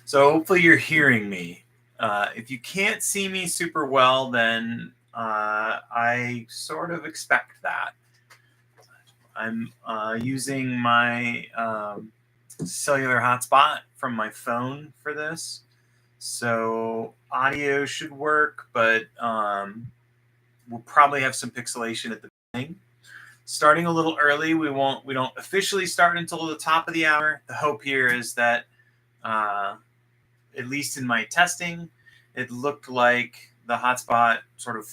So hopefully you're hearing me. If you can't see me super well, then I sort of expect that. I'm using my cellular hotspot from my phone for this. So audio should work, but we'll probably have some pixelation at the beginning. Starting a little early, we don't officially start until the top of the hour. The hope here is that at least in my testing, it looked like the hotspot sort of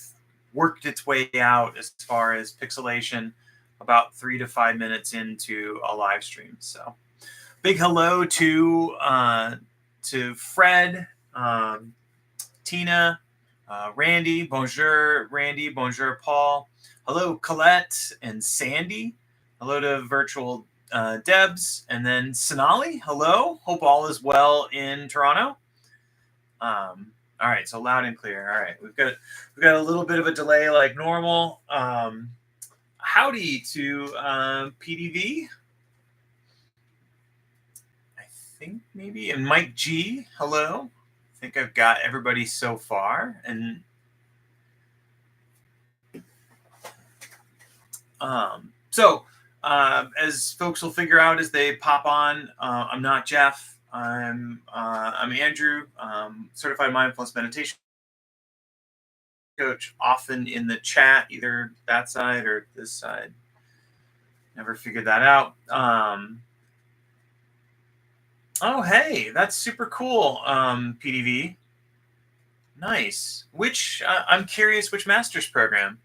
worked its way out as far as pixelation about 3 to 5 minutes into a live stream. So big hello to Fred, Tina, Randy, bonjour, Randy, bonjour, Paul. Hello, Colette and Sandy. Hello to virtual Debs, and then Sonali. Hello. Hope all is well in Toronto. All right, so loud and clear. All right, we've got a little bit of a delay like normal. Howdy to PDV. I think maybe, and Mike G. Hello. I think I've got everybody so far, and as folks will figure out as they pop on, I'm not Jeff. I'm Andrew, certified mindfulness meditation coach. Often in the chat, either that side or this side. Never figured that out. Oh, hey, that's super cool, PDV. Nice. Which I'm curious, which master's program?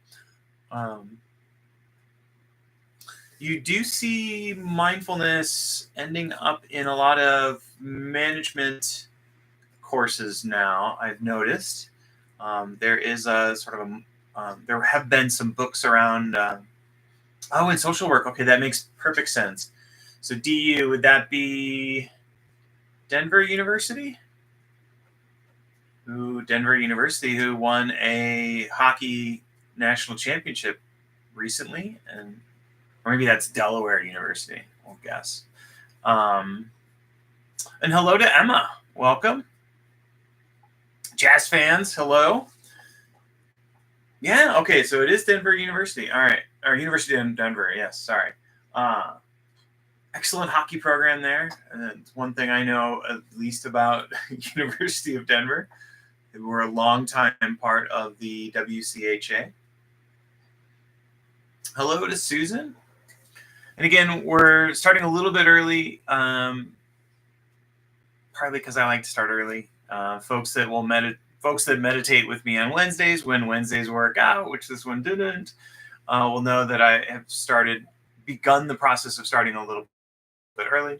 You do see mindfulness ending up in a lot of management courses now, I've noticed. There is a sort of there have been some books around, in social work. Okay, that makes perfect sense. So DU, would that be Denver University? Denver University, who won a hockey national championship recently, or maybe that's Delaware University, we'll guess. And hello to Emma. Welcome. Jazz fans, hello. Yeah, okay, so it is Denver University. All right. Or University of Denver, yes, sorry. Excellent hockey program there. It's one thing I know at least about University of Denver. They were a long-time part of the WCHA. Hello to Susan. And again, we're starting a little bit early, partly because I like to start early. Folks that meditate with me on Wednesdays, when Wednesdays work out, which this one didn't, will know that I have begun the process of starting a little bit early.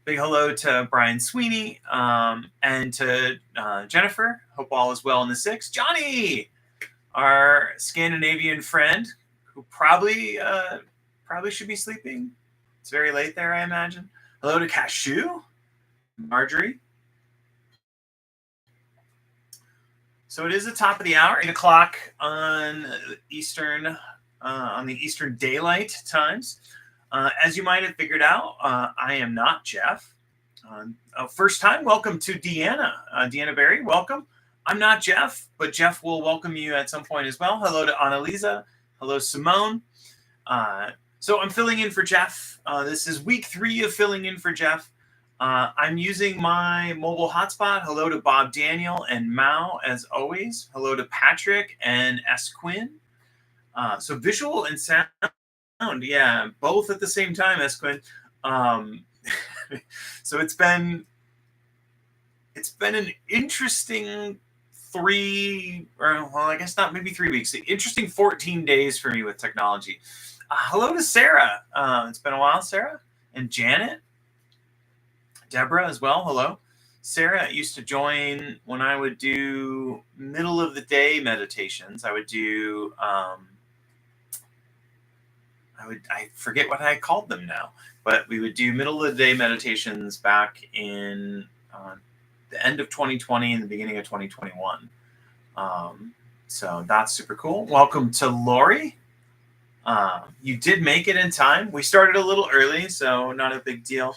Big hello to Brian Sweeney and to Jennifer. Hope all is well in the 6. Johnny, our Scandinavian friend, who probably should be sleeping. It's very late there, I imagine. Hello to Cashew, Marjorie. So it is the top of the hour, 8 o'clock on Eastern, on the Eastern Daylight Times. As you might have figured out, I am not Jeff. First time, welcome to Deanna. Deanna Berry, welcome. I'm not Jeff, but Jeff will welcome you at some point as well. Hello to Annalisa. Hello, Simone. So I'm filling in for Jeff. This is week 3 of filling in for Jeff. I'm using my mobile hotspot. Hello to Bob Daniel and Mao, as always. Hello to Patrick and S. Quinn. So visual and sound, yeah, both at the same time, S. Quinn. So it's been an interesting 3 weeks. Interesting 14 days for me with technology. Hello to Sarah. It's been a while, Sarah. And Janet. Deborah as well. Hello. Sarah used to join when I would do middle of the day meditations. I would do, I forget what I called them now, but we would do middle of the day meditations back in the end of 2020 and the beginning of 2021. So that's super cool. Welcome to Lori. You did make it in time. We started a little early, so not a big deal.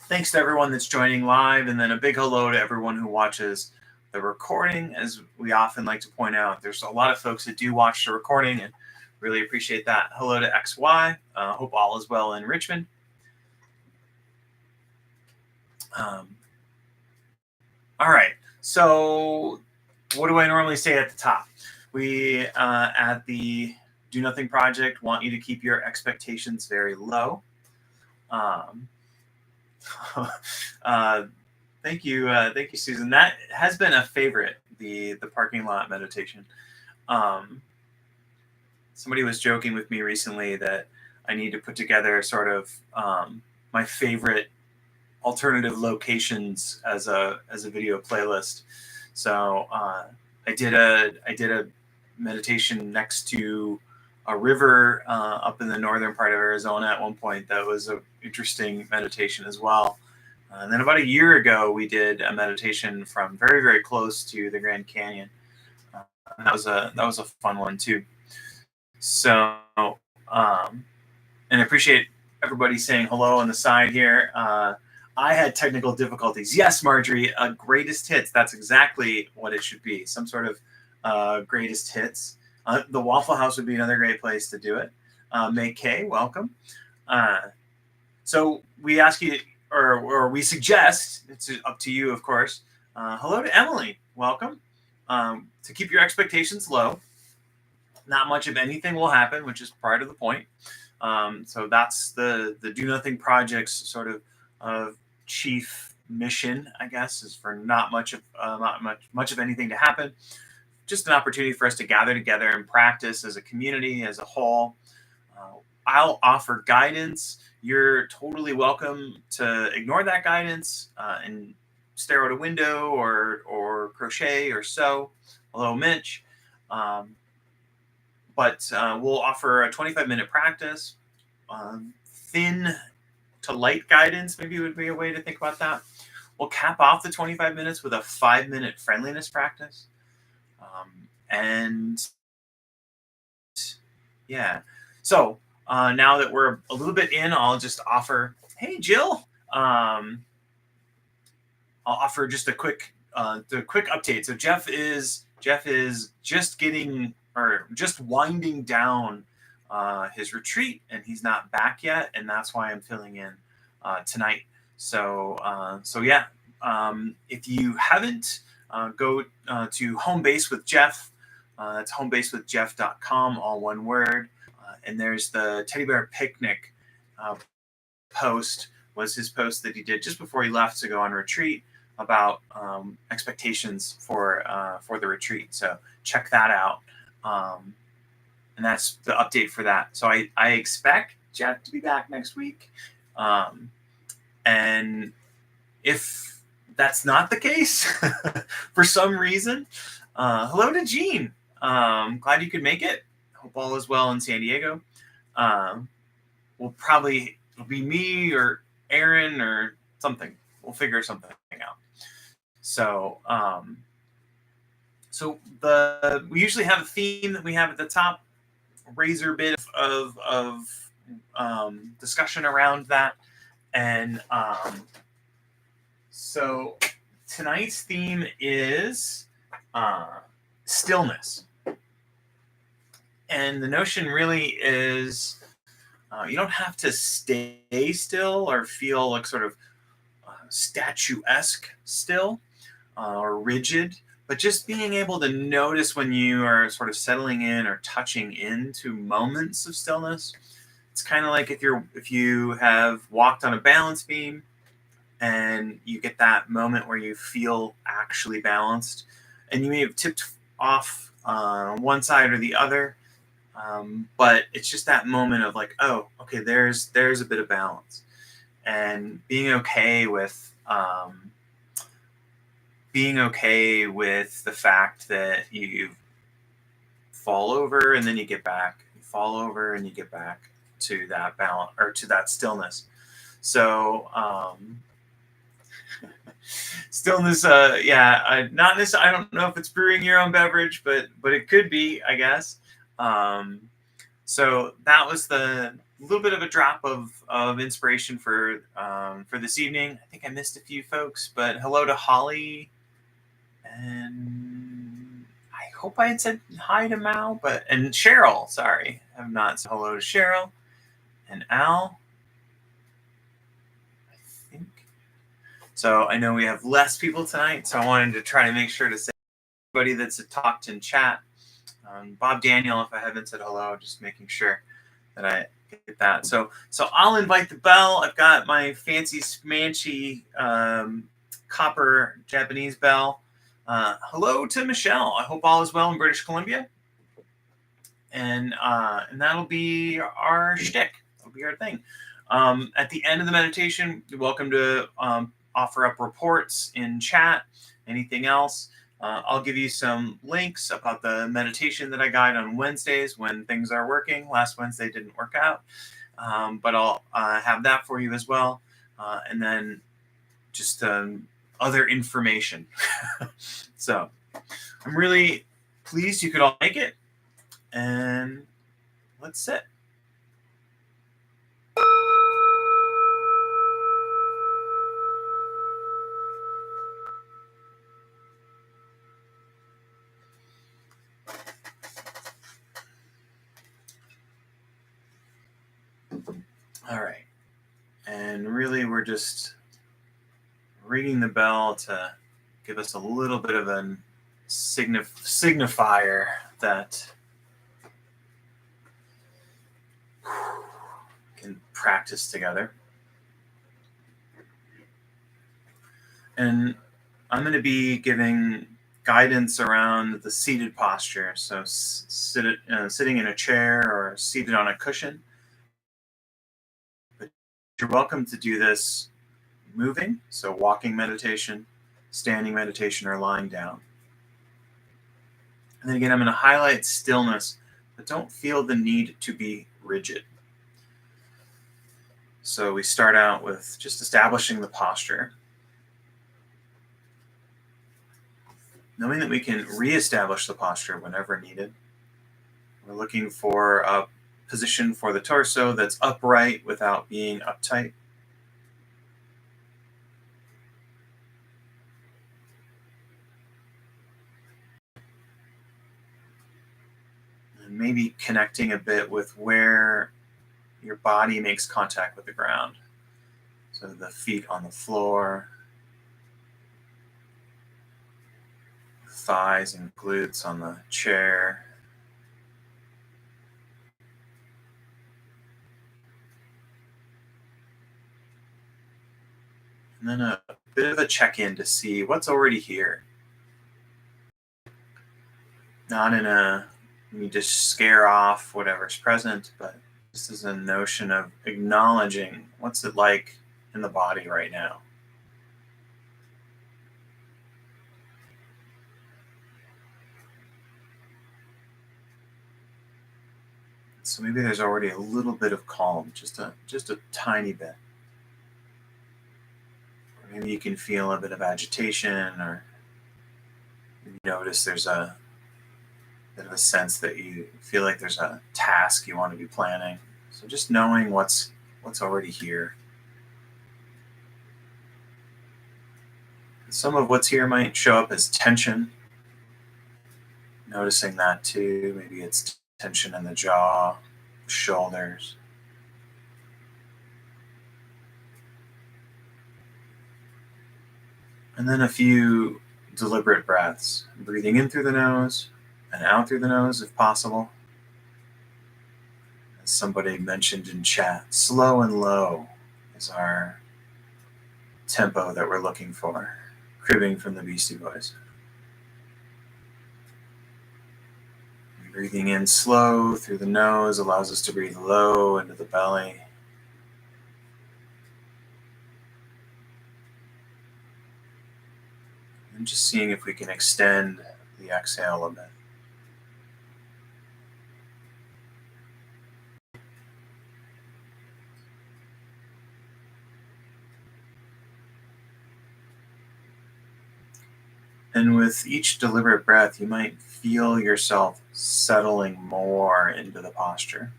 Thanks to everyone that's joining live, and then a big hello to everyone who watches the recording. As we often like to point out, there's a lot of folks that do watch the recording, and really appreciate that. Hello to XY. Hope all is well in Richmond. All right. So what do I normally say at the top? We, at the Do Nothing Project, want you to keep your expectations very low. Thank you, Susan. That has been a favorite, the parking lot meditation. Somebody was joking with me recently that I need to put together sort of my favorite alternative locations as a video playlist. So I did a meditation next to a river up in the northern part of Arizona at one point. That was an interesting meditation as well. And then about a year ago, we did a meditation from very, very close to the Grand Canyon. That was a fun one too. So, and I appreciate everybody saying hello on the side here. I had technical difficulties. Yes, Marjorie, greatest hits. That's exactly what it should be. Some sort of greatest hits. The Waffle House would be another great place to do it. May K, welcome. So we ask you, or we suggest, it's up to you, of course. Hello to Emily, welcome. To keep your expectations low. Not much of anything will happen, which is part of the point. So that's the Do Nothing Project's sort of chief mission, I guess, is for not much of anything to happen. Just an opportunity for us to gather together and practice as a community, as a whole. I'll offer guidance. You're totally welcome to ignore that guidance and stare out a window or crochet or sew. Hello, Mitch. But we'll offer a 25-minute practice. Thin to light guidance maybe would be a way to think about that. We'll cap off the 25 minutes with a 5-minute friendliness practice. And yeah, so now that we're a little bit in, I'll just offer, hey, Jill, I'll offer just a quick update. So Jeff is just winding down his retreat, and he's not back yet, and that's why I'm filling in tonight. So yeah, if you haven't, go to Home Base with Jeff. That's homebasewithjeff.com, all one word. And there's the teddy bear picnic post, was his post that he did just before he left to go on retreat about expectations for the retreat. So check that out. And that's the update for that. So I expect Jeff to be back next week. And if that's not the case, for some reason, hello to Jean. Glad you could make it. Hope all is well in San Diego. It'll be me or Aaron or something. We'll figure something out. So, we usually have a theme that we have at the top. Razor bit of discussion around that, and so tonight's theme is stillness. And the notion really is you don't have to stay still or feel like sort of statuesque still or rigid, but just being able to notice when you are sort of settling in or touching into moments of stillness. It's kind of like if you have walked on a balance beam and you get that moment where you feel actually balanced, and you may have tipped off one side or the other, but it's just that moment of like, oh, okay, there's a bit of balance, and being okay with the fact that you fall over and then you get back, you fall over and you get back to that balance or to that stillness. So stillness, not this. I don't know if it's brewing your own beverage, but it could be, I guess. So that was the little bit of a drop of inspiration for this evening. I think I missed a few folks, but hello to Holly, and I hope I had said hi to Mal, and Cheryl. Sorry, I have not said hello to Cheryl and Al. I think so. I know we have less people tonight, so I wanted to try to make sure to say everybody that's talked in chat. Bob Daniel, if I haven't said hello, just making sure that I get that. So I'll invite the bell. I've got my fancy smanchy copper Japanese bell. Hello to Michelle. I hope all is well in British Columbia. And that'll be our shtick. That'll be our thing. At the end of the meditation, you're welcome to offer up reports in chat, anything else. I'll give you some links about the meditation that I guide on Wednesdays when things are working. Last Wednesday didn't work out, but I'll have that for you as well. And then just other information. So I'm really pleased you could all make it. And let's sit. All right. And really, we're just ringing the bell to give us a little bit of a signifier that can practice together. And I'm going to be giving guidance around the seated posture. So sitting in a chair or seated on a cushion. But you're welcome to do this moving, so walking meditation, standing meditation, or lying down. And then again, I'm going to highlight stillness, but don't feel the need to be rigid. So we start out with just establishing the posture, knowing that we can reestablish the posture whenever needed. We're looking for a position for the torso that's upright without being uptight. And maybe connecting a bit with where your body makes contact with the ground. So the feet on the floor, thighs and glutes on the chair. And then a bit of a check-in to see what's already here. Not in a, you just scare off whatever's present, but this is a notion of acknowledging what's it like in the body right now. So maybe there's already a little bit of calm, just a tiny bit. Or maybe you can feel a bit of agitation, or you notice there's a bit of a sense that you feel like there's a task you want to be planning. So just knowing what's already here. Some of what's here might show up as tension. Noticing that too. Maybe it's tension in the jaw, shoulders. And then a few deliberate breaths. Breathing in through the nose and out through the nose if possible. As somebody mentioned in chat, slow and low is our tempo that we're looking for, cribbing from the Beastie Boys. Breathing in slow through the nose allows us to breathe low into the belly. And just seeing if we can extend the exhale a bit. And with each deliberate breath, you might feel yourself settling more into the posture.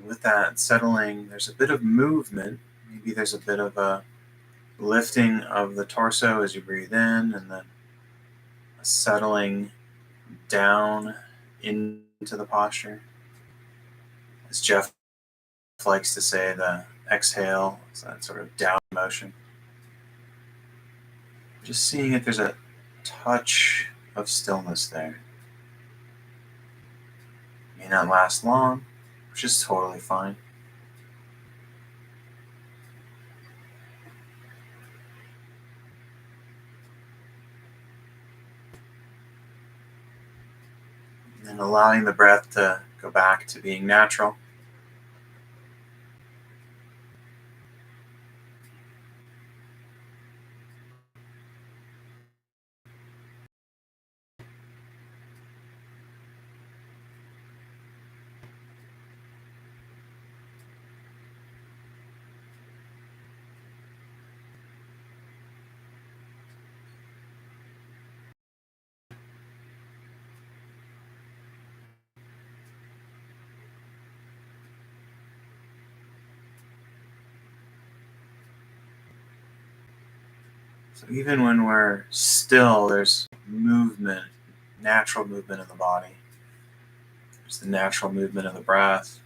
With that settling, there's a bit of movement. Maybe there's a bit of a lifting of the torso as you breathe in, and then a settling down into the posture. As Jeff likes to say, the exhale is that sort of down motion. Just seeing if there's a touch of stillness there. May not last long, which is totally fine. And allowing the breath to go back to being natural. So even when we're still, there's movement, natural movement in the body. There's the natural movement of the breath.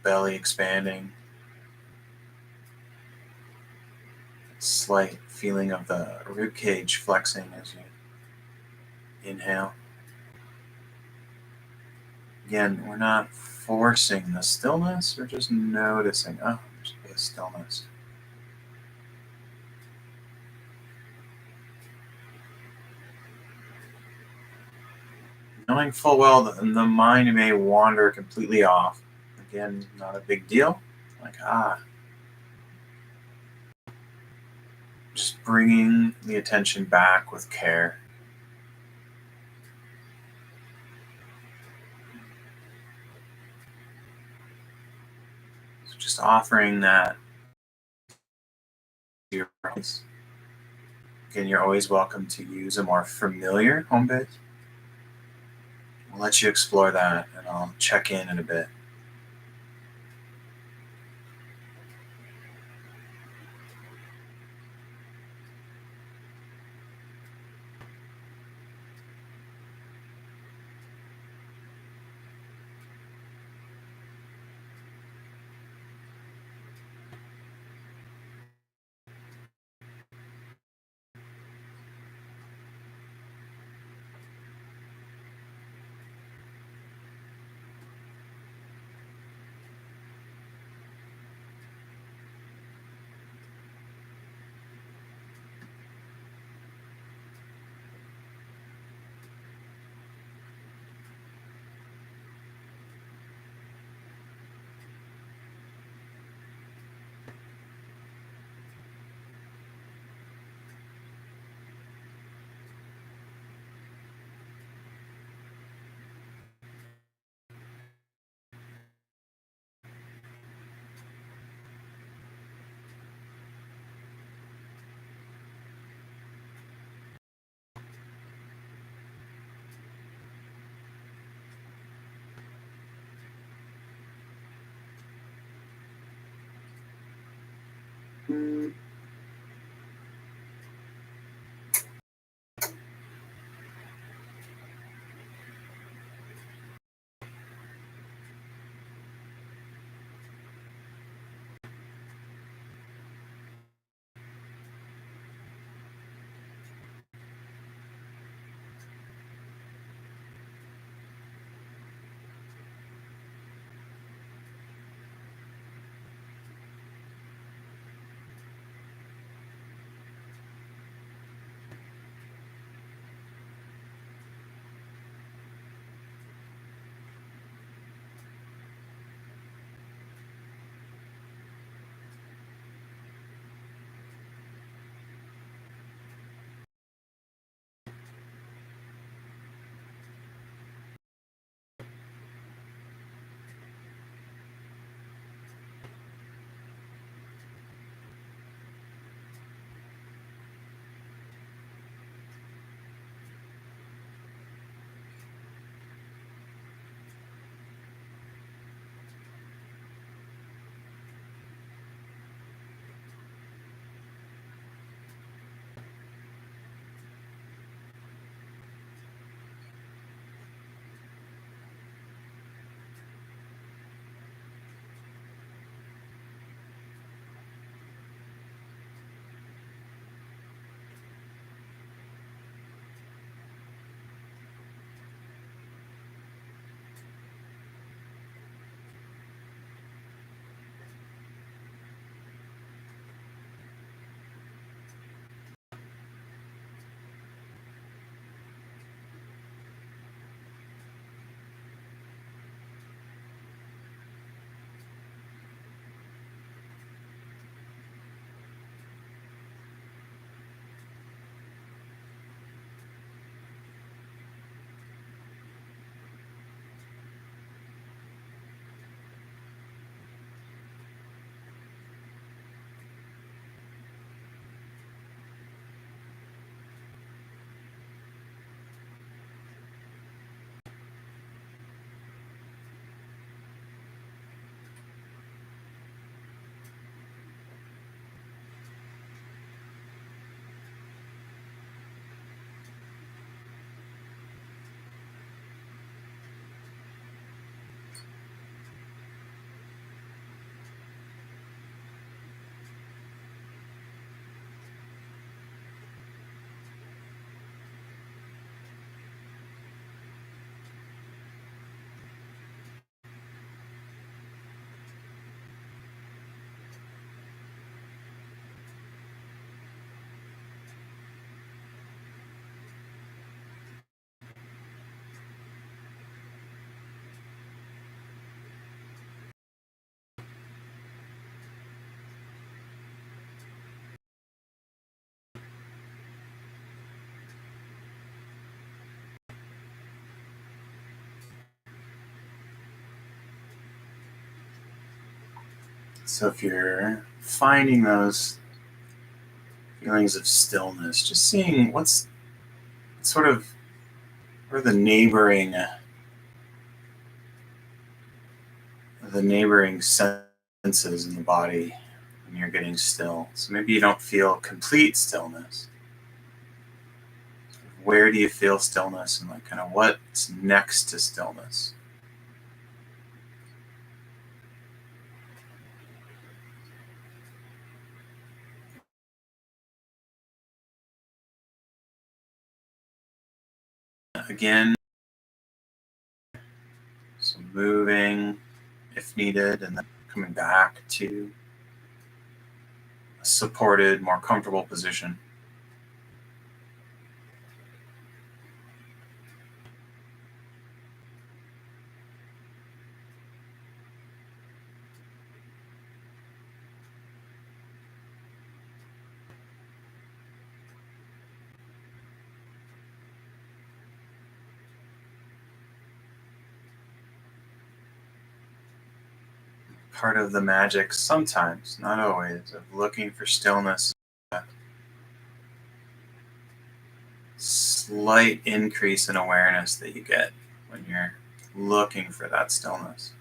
Belly expanding. Slight feeling of the rib cage flexing as you inhale. Again, we're not forcing the stillness, we're just noticing, oh, there's a bit of stillness. Knowing full well that the mind may wander completely off. Again, not a big deal. Like, just bringing the attention back with care. So just offering that to your practice. Again, you're always welcome to use a more familiar home base. We'll let you explore that, and I'll check in a bit. So if you're finding those feelings of stillness, just seeing what's sort of where the neighboring senses in the body when you're getting still. So maybe you don't feel complete stillness. Where do you feel stillness, and like kind of what's next to stillness? Again, so moving if needed, and then coming back to a supported, more comfortable position. Part of the magic, sometimes, not always, of looking for stillness, slight increase in awareness that you get when you're looking for that stillness.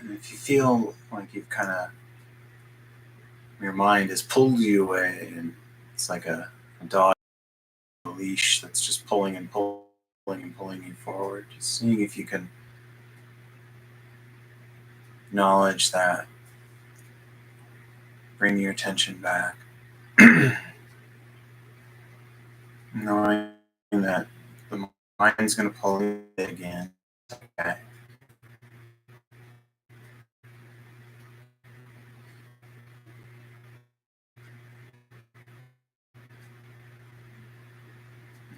And if you feel like you've kind of Your mind has pulled you away, and it's like a dog on a leash that's just pulling and pulling and pulling you forward. Just seeing if you can acknowledge that, bring your attention back, knowing that the mind's going to pull you again. Okay.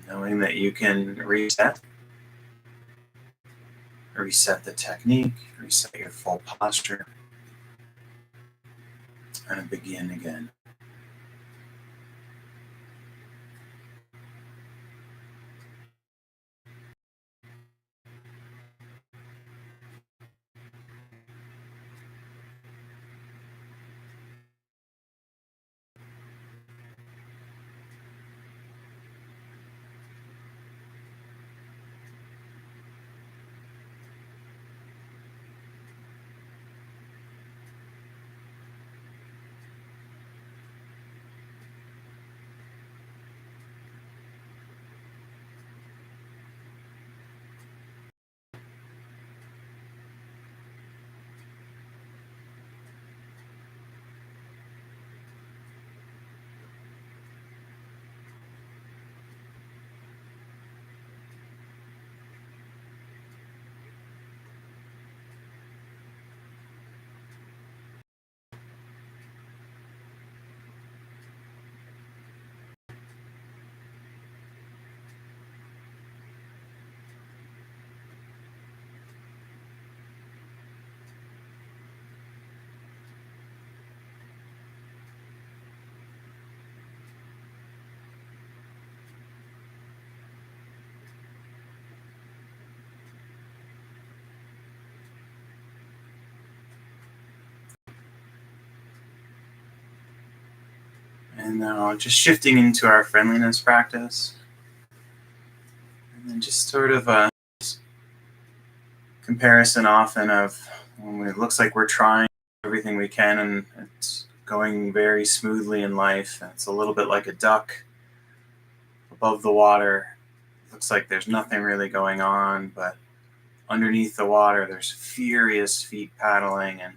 Knowing that you can reset the technique, reset your full posture, and begin again. And now just shifting into our friendliness practice. And then just sort of a comparison often of when it looks like we're trying everything we can and it's going very smoothly in life. It's a little bit like a duck above the water. It looks like there's nothing really going on, but underneath the water, there's furious feet paddling. And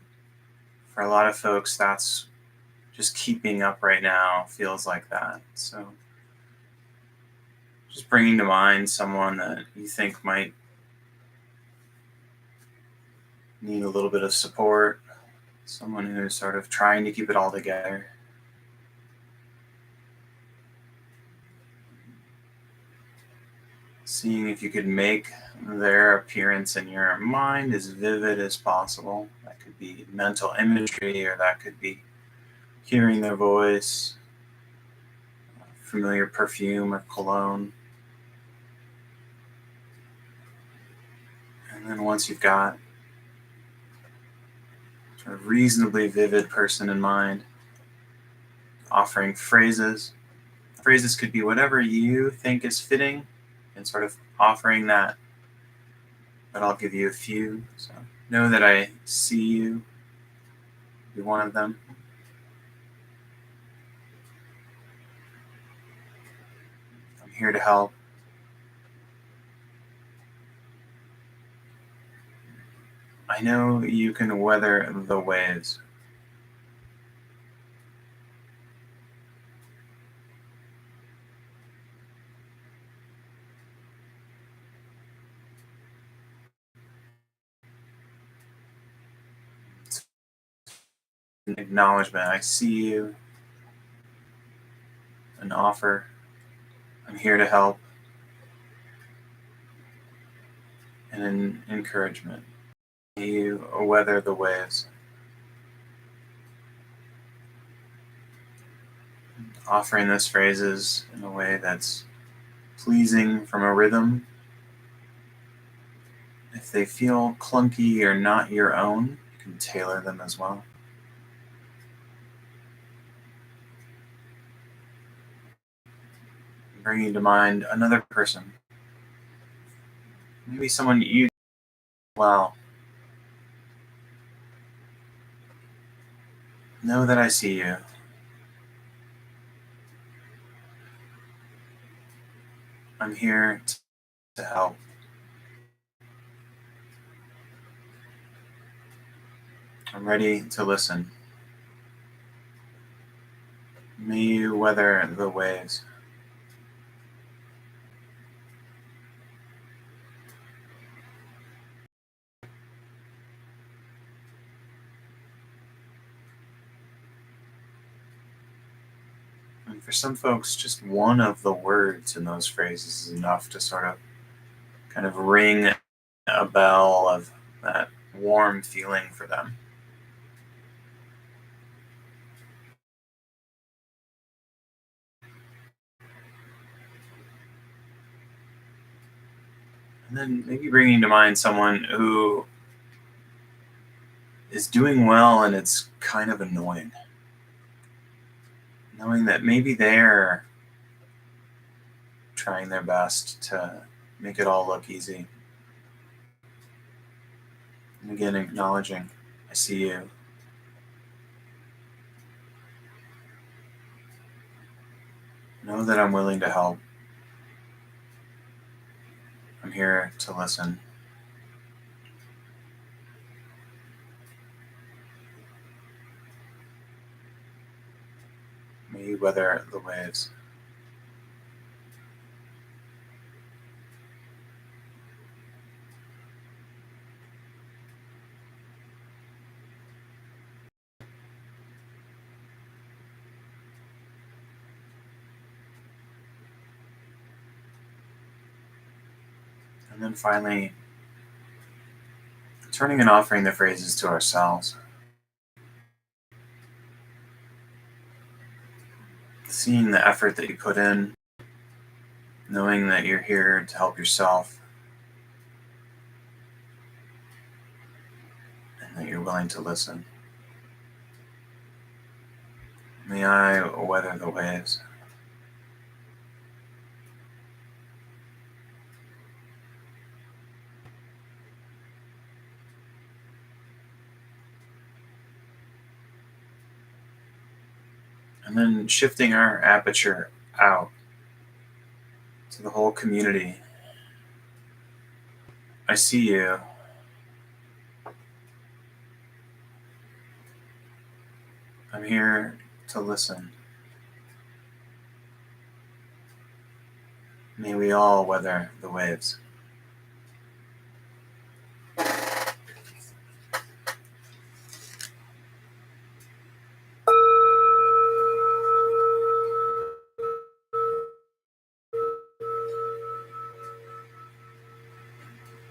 for a lot of folks, that's just keeping up right now feels like that. So just bringing to mind someone that you think might need a little bit of support, someone who's sort of trying to keep it all together. Seeing if you could make their appearance in your mind as vivid as possible. That could be mental imagery, or that could be hearing their voice, familiar perfume or cologne. And then once you've got a reasonably vivid person in mind, offering phrases. Phrases could be whatever you think is fitting and sort of offering that. But I'll give you a few. So know that I see you. Be one of them. I'm here to help. I know you can weather the waves. It's an acknowledgement. I see you. An offer. I'm here to help. And an encouragement. You weather the waves. Offering those phrases in a way that's pleasing from a rhythm. If they feel clunky or not your own, you can tailor them as well. Bringing to mind another person. Maybe someone you well. Know that I see you. I'm here to help. I'm ready to listen. May you weather the waves. And for some folks, just one of the words in those phrases is enough to sort of kind of ring a bell of that warm feeling for them. And then maybe bringing to mind someone who is doing well and it's kind of annoying. Knowing that maybe they're trying their best to make it all look easy. And again, acknowledging, I see you. Know that I'm willing to help. I'm here to listen. May you weather the waves. And then finally, turning and offering the phrases to ourselves. Seeing the effort that you put in, knowing that you're here to help yourself, and that you're willing to listen. May I weather the waves. And then shifting our aperture out to the whole community. I see you. I'm here to listen. May we all weather the waves.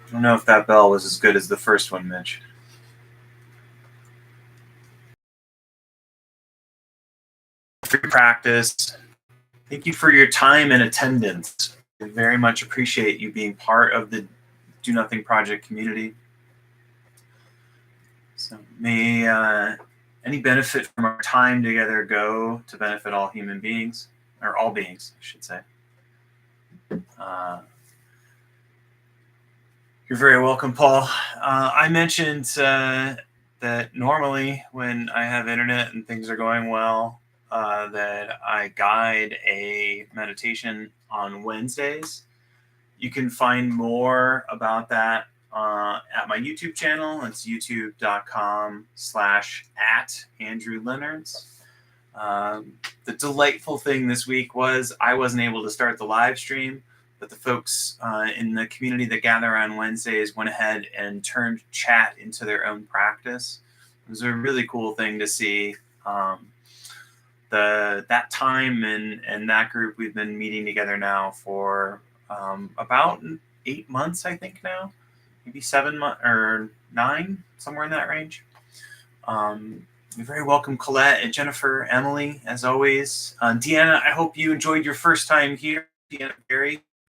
I don't know if that bell was as good as the first one, Mitch. For your practice, thank you for your time and attendance. I very much appreciate you being part of the Do Nothing Project community. So may any benefit from our time together go to benefit all human beings, or all beings, I should say. You're very welcome, Paul. I mentioned that normally when I have internet and things are going well, that I guide a meditation on Wednesdays. You can find more about that at my YouTube channel. It's youtube.com/@Andrew Lenards. The delightful thing this week was I wasn't able to start the live stream, but the folks in the community that gather on Wednesdays went ahead and turned chat into their own practice. It was a really cool thing to see. That time and that group, we've been meeting together now for about 8 months, I think now, maybe 7 months or 9, somewhere in that range. You're very welcome, Colette and Jennifer, Emily, as always. Deanna, I hope you enjoyed your first time here. Deanna Berry.